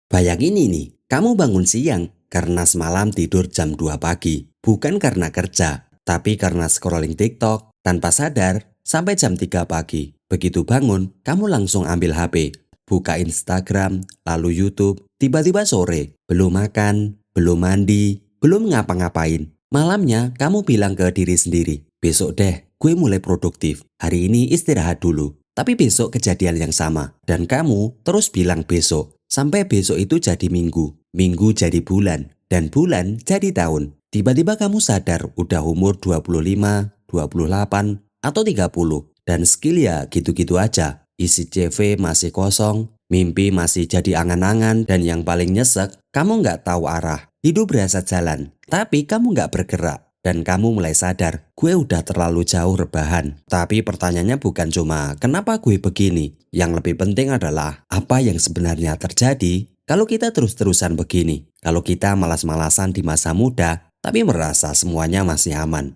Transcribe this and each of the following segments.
Bayangin ini, kamu bangun siang karena semalam tidur jam 2 pagi. Bukan karena kerja, tapi karena scrolling TikTok tanpa sadar sampai jam 3 pagi. Begitu bangun, kamu langsung ambil HP, buka Instagram, lalu YouTube. Tiba-tiba sore, belum makan, belum mandi, belum ngapa-ngapain. Malamnya kamu bilang ke diri sendiri, besok deh gue mulai produktif. Hari ini istirahat dulu. Tapi besok kejadian yang sama. Dan kamu terus bilang besok. Sampai besok itu jadi minggu. Minggu jadi bulan. Dan bulan jadi tahun. Tiba-tiba kamu sadar udah umur 25, 28, atau 30. Dan skill ya gitu-gitu aja. Isi CV masih kosong. Mimpi masih jadi angan-angan. Dan yang paling nyesek, kamu nggak tahu arah. Hidup berasa jalan. Tapi kamu nggak bergerak. Dan kamu mulai sadar, gue udah terlalu jauh rebahan. Tapi pertanyaannya bukan cuma, kenapa gue begini? Yang lebih penting adalah, apa yang sebenarnya terjadi kalau kita terus-terusan begini? Kalau kita malas-malasan di masa muda, tapi merasa semuanya masih aman.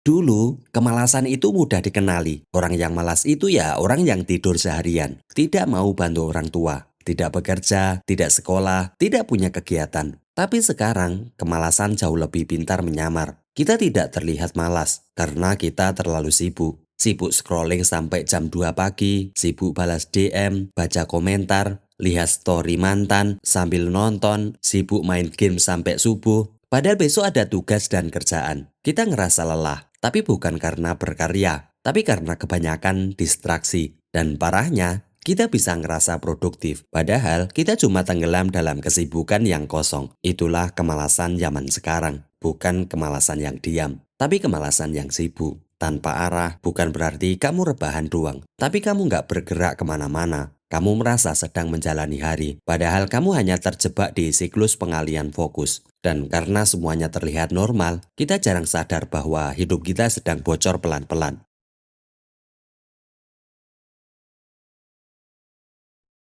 Dulu, kemalasan itu mudah dikenali. Orang yang malas itu ya orang yang tidur seharian, tidak mau bantu orang tua, tidak bekerja, tidak sekolah, tidak punya kegiatan. Tapi sekarang, kemalasan jauh lebih pintar menyamar. Kita tidak terlihat malas karena kita terlalu sibuk. Sibuk scrolling sampai jam 2 pagi, sibuk balas DM, baca komentar, lihat story mantan sambil nonton, sibuk main game sampai subuh. Padahal besok ada tugas dan kerjaan. Kita ngerasa lelah, tapi bukan karena berkarya, tapi karena kebanyakan distraksi. Dan parahnya, kita bisa ngerasa produktif. Padahal kita cuma tenggelam dalam kesibukan yang kosong. Itulah kemalasan zaman sekarang. Bukan kemalasan yang diam, tapi kemalasan yang sibuk. Tanpa arah bukan berarti kamu rebahan doang, tapi kamu nggak bergerak kemana-mana. Kamu merasa sedang menjalani hari, padahal kamu hanya terjebak di siklus pengalian fokus. Dan karena semuanya terlihat normal, kita jarang sadar bahwa hidup kita sedang bocor pelan-pelan.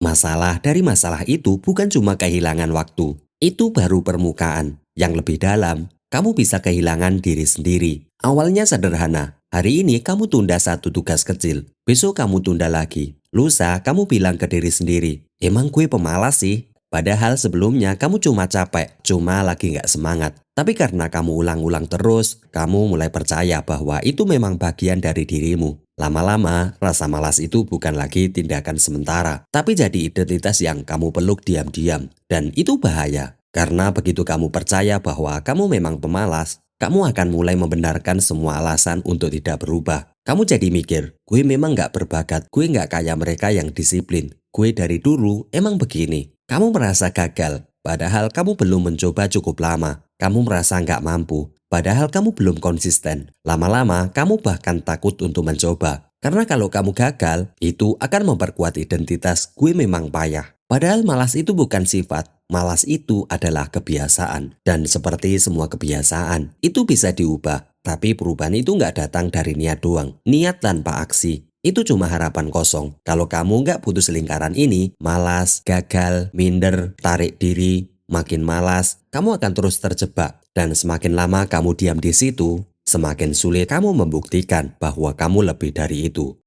Masalah dari masalah itu bukan cuma kehilangan waktu. Itu baru permukaan. Yang lebih dalam, kamu bisa kehilangan diri sendiri. Awalnya sederhana. Hari ini kamu tunda satu tugas kecil. Besok kamu tunda lagi. Lusa kamu bilang ke diri sendiri, emang gue pemalas sih. Padahal sebelumnya kamu cuma capek, cuma lagi nggak semangat. Tapi karena kamu ulang-ulang terus, kamu mulai percaya bahwa itu memang bagian dari dirimu. Lama-lama, rasa malas itu bukan lagi tindakan sementara, tapi jadi identitas yang kamu peluk diam-diam. Dan itu bahaya, karena begitu kamu percaya bahwa kamu memang pemalas, kamu akan mulai membenarkan semua alasan untuk tidak berubah. Kamu jadi mikir, gue memang nggak berbakat, gue nggak kayak mereka yang disiplin. Gue dari dulu emang begini. Kamu merasa gagal, padahal kamu belum mencoba cukup lama. Kamu merasa nggak mampu, padahal kamu belum konsisten. Lama-lama, kamu bahkan takut untuk mencoba. Karena kalau kamu gagal, itu akan memperkuat identitas gue memang payah. Padahal malas itu bukan sifat, malas itu adalah kebiasaan. Dan seperti semua kebiasaan, itu bisa diubah. Tapi perubahan itu nggak datang dari niat doang. Niat tanpa aksi itu cuma harapan kosong. Kalau kamu nggak putus lingkaran ini, malas, gagal, minder, tarik diri, makin malas, kamu akan terus terjebak. Dan semakin lama kamu diam di situ, semakin sulit kamu membuktikan bahwa kamu lebih dari itu.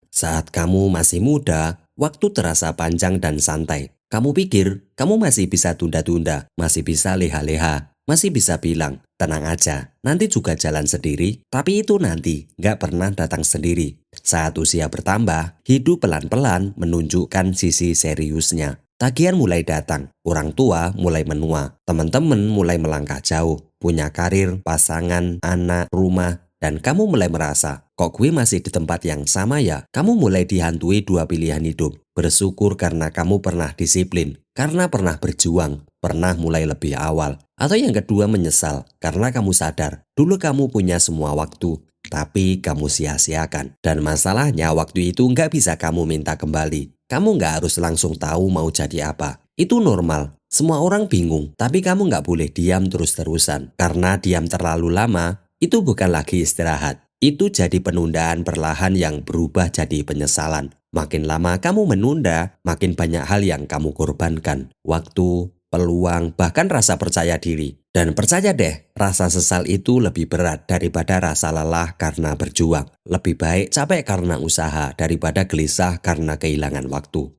Saat kamu masih muda, waktu terasa panjang dan santai. Kamu pikir kamu masih bisa tunda-tunda, masih bisa leha-leha, masih bisa bilang, tenang aja, nanti juga jalan sendiri. Tapi itu nanti, nggak pernah datang sendiri. Saat usia bertambah, hidup pelan-pelan menunjukkan sisi seriusnya. Tagihan mulai datang, orang tua mulai menua, teman-teman mulai melangkah jauh, punya karir, pasangan, anak, rumah, dan kamu mulai merasa, kok gue masih di tempat yang sama ya? Kamu mulai dihantui dua pilihan hidup. Bersyukur karena kamu pernah disiplin, karena pernah berjuang, pernah mulai lebih awal. Atau yang kedua menyesal, karena kamu sadar, dulu kamu punya semua waktu, tapi kamu sia-siakan. Dan masalahnya waktu itu nggak bisa kamu minta kembali. Kamu nggak harus langsung tahu mau jadi apa. Itu normal. Semua orang bingung, tapi kamu nggak boleh diam terus-terusan. Karena diam terlalu lama, itu bukan lagi istirahat. Itu jadi penundaan perlahan yang berubah jadi penyesalan. Makin lama kamu menunda, makin banyak hal yang kamu korbankan. Waktu, peluang, bahkan rasa percaya diri. Dan percaya deh, rasa sesal itu lebih berat daripada rasa lelah karena berjuang. Lebih baik capek karena usaha daripada gelisah karena kehilangan waktu.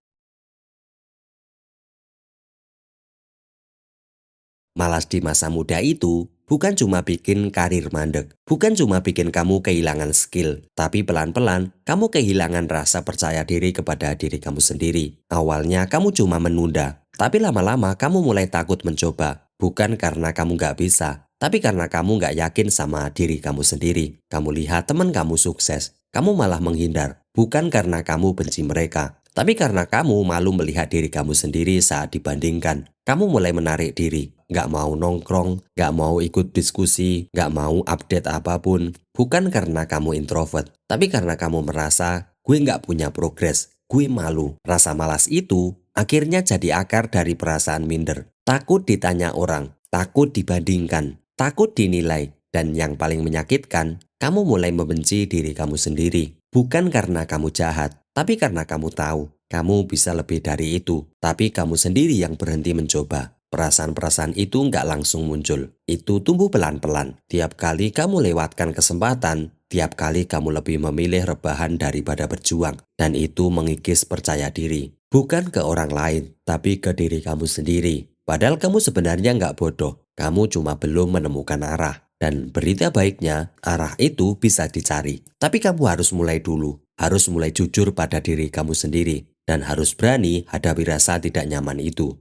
Malas di masa muda itu bukan cuma bikin karir mandek, bukan cuma bikin kamu kehilangan skill, tapi pelan-pelan kamu kehilangan rasa percaya diri kepada diri kamu sendiri. Awalnya kamu cuma menunda, tapi lama-lama kamu mulai takut mencoba. Bukan karena kamu nggak bisa, tapi karena kamu nggak yakin sama diri kamu sendiri. Kamu lihat teman kamu sukses, kamu malah menghindar. Bukan karena kamu benci mereka, tapi karena kamu malu melihat diri kamu sendiri saat dibandingkan. Kamu mulai menarik diri, nggak mau nongkrong, nggak mau ikut diskusi, nggak mau update apapun. Bukan karena kamu introvert, tapi karena kamu merasa gue nggak punya progres, gue malu. Rasa malas itu akhirnya jadi akar dari perasaan minder. Takut ditanya orang, takut dibandingkan, takut dinilai. Dan yang paling menyakitkan, kamu mulai membenci diri kamu sendiri. Bukan karena kamu jahat, tapi karena kamu tahu kamu bisa lebih dari itu, tapi kamu sendiri yang berhenti mencoba. Perasaan-perasaan itu nggak langsung muncul. Itu tumbuh pelan-pelan. Tiap kali kamu lewatkan kesempatan, tiap kali kamu lebih memilih rebahan daripada berjuang. Dan itu mengikis percaya diri. Bukan ke orang lain, tapi ke diri kamu sendiri. Padahal kamu sebenarnya nggak bodoh. Kamu cuma belum menemukan arah. Dan berita baiknya, arah itu bisa dicari. Tapi kamu harus mulai dulu. Harus mulai jujur pada diri kamu sendiri. Dan harus berani hadapi rasa tidak nyaman itu.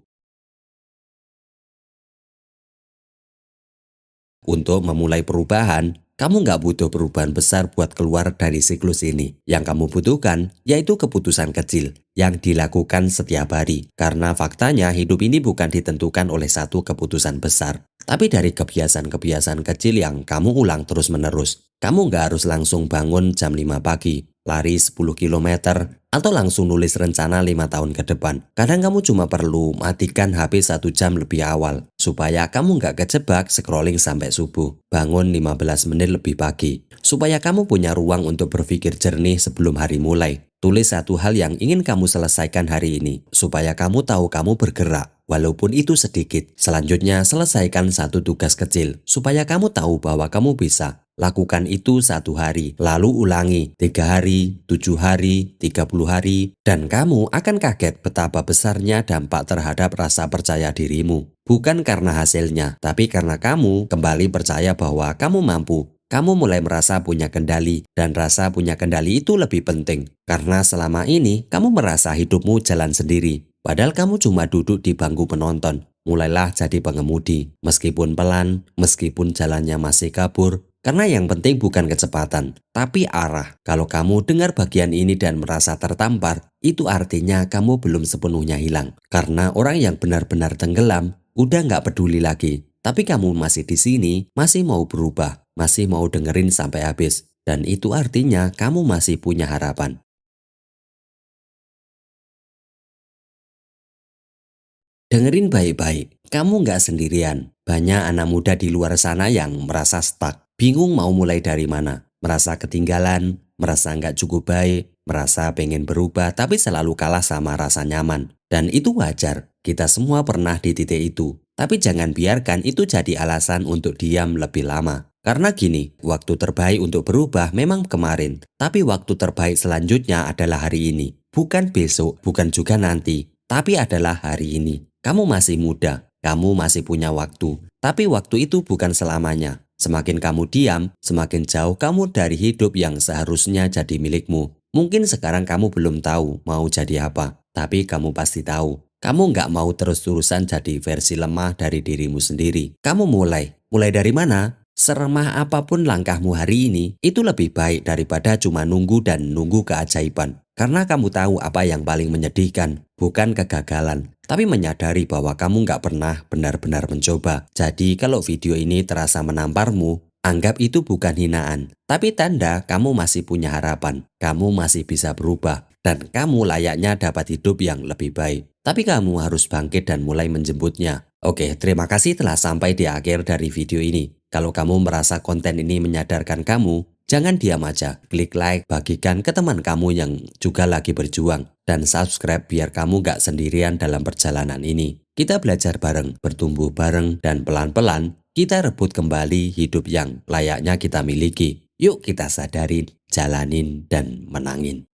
Untuk memulai perubahan, kamu nggak butuh perubahan besar buat keluar dari siklus ini. Yang kamu butuhkan yaitu keputusan kecil yang dilakukan setiap hari. Karena faktanya hidup ini bukan ditentukan oleh satu keputusan besar, tapi dari kebiasaan-kebiasaan kecil yang kamu ulang terus-menerus. Kamu nggak harus langsung bangun jam 5 pagi, lari 10 kilometer, atau langsung nulis rencana 5 tahun ke depan. Kadang kamu cuma perlu matikan HP 1 jam lebih awal, supaya kamu nggak kejebak scrolling sampai subuh. Bangun 15 menit lebih pagi, supaya kamu punya ruang untuk berpikir jernih sebelum hari mulai. Tulis satu hal yang ingin kamu selesaikan hari ini, supaya kamu tahu kamu bergerak, walaupun itu sedikit. Selanjutnya, selesaikan satu tugas kecil, supaya kamu tahu bahwa kamu bisa. Lakukan itu 1 hari, lalu ulangi 3 hari, 7 hari, 30 hari, dan kamu akan kaget betapa besarnya dampak terhadap rasa percaya dirimu. Bukan karena hasilnya, tapi karena kamu kembali percaya bahwa kamu mampu. Kamu mulai merasa punya kendali, dan rasa punya kendali itu lebih penting. Karena selama ini, kamu merasa hidupmu jalan sendiri. Padahal kamu cuma duduk di bangku penonton. Mulailah jadi pengemudi, meskipun pelan, meskipun jalannya masih kabur. Karena yang penting bukan kecepatan, tapi arah. Kalau kamu dengar bagian ini dan merasa tertampar, itu artinya kamu belum sepenuhnya hilang. Karena orang yang benar-benar tenggelam, udah nggak peduli lagi. Tapi kamu masih di sini, masih mau berubah, masih mau dengerin sampai habis. Dan itu artinya kamu masih punya harapan. Dengerin baik-baik, kamu nggak sendirian. Banyak anak muda di luar sana yang merasa stuck, bingung mau mulai dari mana. Merasa ketinggalan, merasa nggak cukup baik, merasa pengen berubah tapi selalu kalah sama rasa nyaman. Dan itu wajar, kita semua pernah di titik itu. Tapi jangan biarkan itu jadi alasan untuk diam lebih lama. Karena gini, waktu terbaik untuk berubah memang kemarin, tapi waktu terbaik selanjutnya adalah hari ini. Bukan besok, bukan juga nanti, tapi adalah hari ini. Kamu masih muda, kamu masih punya waktu, tapi waktu itu bukan selamanya. Semakin kamu diam, semakin jauh kamu dari hidup yang seharusnya jadi milikmu. Mungkin sekarang kamu belum tahu mau jadi apa, tapi kamu pasti tahu. Kamu nggak mau terus-terusan jadi versi lemah dari dirimu sendiri. Kamu mulai dari mana? Seremah apapun langkahmu hari ini, itu lebih baik daripada cuma nunggu dan nunggu keajaiban. Karena kamu tahu apa yang paling menyedihkan, bukan kegagalan, tapi menyadari bahwa kamu nggak pernah benar-benar mencoba. Jadi kalau video ini terasa menamparmu, anggap itu bukan hinaan, tapi tanda kamu masih punya harapan, kamu masih bisa berubah, dan kamu layaknya dapat hidup yang lebih baik. Tapi kamu harus bangkit dan mulai menjemputnya. Oke, terima kasih telah sampai di akhir dari video ini. Kalau kamu merasa konten ini menyadarkan kamu, Jangan diam aja, klik like, bagikan ke teman kamu yang juga lagi berjuang, dan subscribe biar kamu gak sendirian dalam perjalanan ini. Kita belajar bareng, bertumbuh bareng, dan pelan-pelan kita rebut kembali hidup yang layaknya kita miliki. Yuk kita sadarin, jalanin, dan menangin.